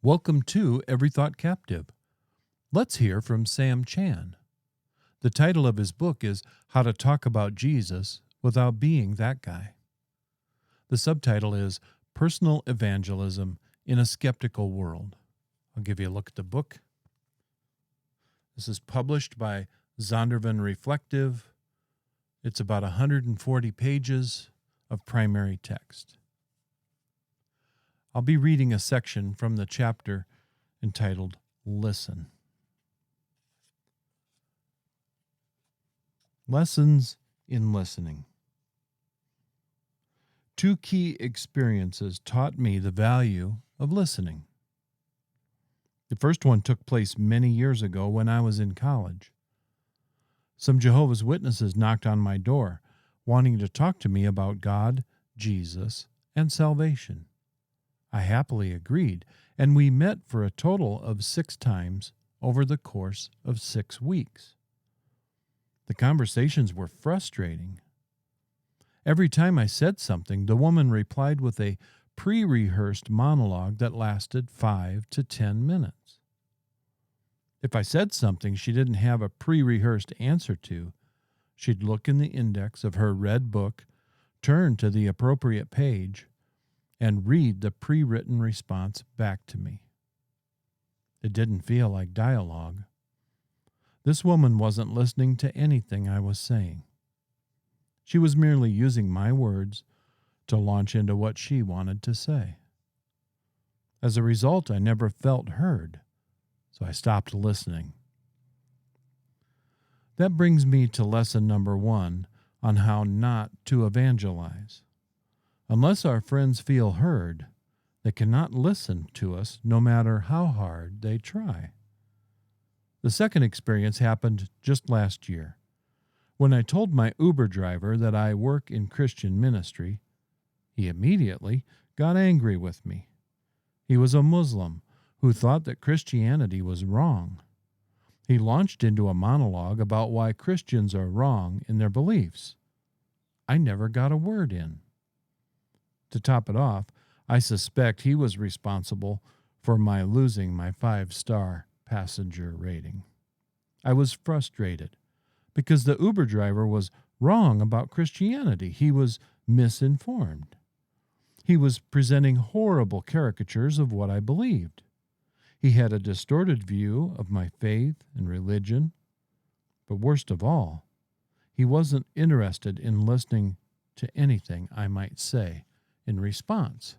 Welcome to Every Thought Captive. Let's hear from Sam Chan. The title of his book is How to Talk About Jesus Without Being That Guy. The subtitle is Personal Evangelism in a Skeptical World. I'll give you a look at the book. This is published by Zondervan Reflective. It's about 140 pages of primary text. I'll be reading a section from the chapter entitled Listen. Lessons in Listening. Two key experiences taught me the value of listening. The first one took place many years ago when I was in college. Some Jehovah's Witnesses knocked on my door, wanting to talk to me about God, Jesus, and salvation. I happily agreed, and we met for a total of 6 times over the course of 6 weeks. The conversations were frustrating. Every time I said something, the woman replied with a pre-rehearsed monologue that lasted 5 to 10 minutes. If I said something she didn't have a pre-rehearsed answer to, she'd look in the index of her red book, turn to the appropriate page, and read the pre-written response back to me. It didn't feel like dialogue. This woman wasn't listening to anything I was saying. She was merely using my words to launch into what she wanted to say. As a result, I never felt heard, so I stopped listening. That brings me to lesson number 1 on how not to evangelize. Unless our friends feel heard, they cannot listen to us no matter how hard they try. The second experience happened just last year. When I told my Uber driver that I work in Christian ministry, he immediately got angry with me. He was a Muslim who thought that Christianity was wrong. He launched into a monologue about why Christians are wrong in their beliefs. I never got a word in. To top it off, I suspect he was responsible for my losing my 5-star passenger rating. I was frustrated because the Uber driver was wrong about Christianity. He was misinformed. He was presenting horrible caricatures of what I believed. He had a distorted view of my faith and religion. But worst of all, he wasn't interested in listening to anything I might say in response.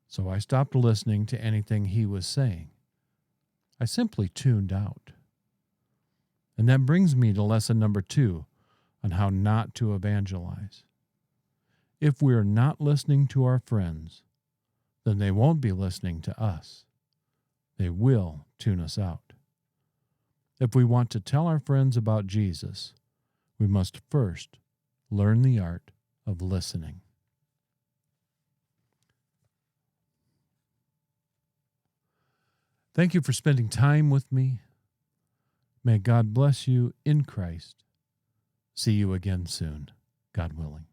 So I stopped listening to anything he was saying. I simply tuned out. And that brings me to lesson number 2 on how not to evangelize. If we're not listening to our friends, then they won't be listening to us. They will tune us out. If we want to tell our friends about Jesus, we must first learn the art of listening. Thank you for spending time with me. May God bless you in Christ. See you again soon, God willing.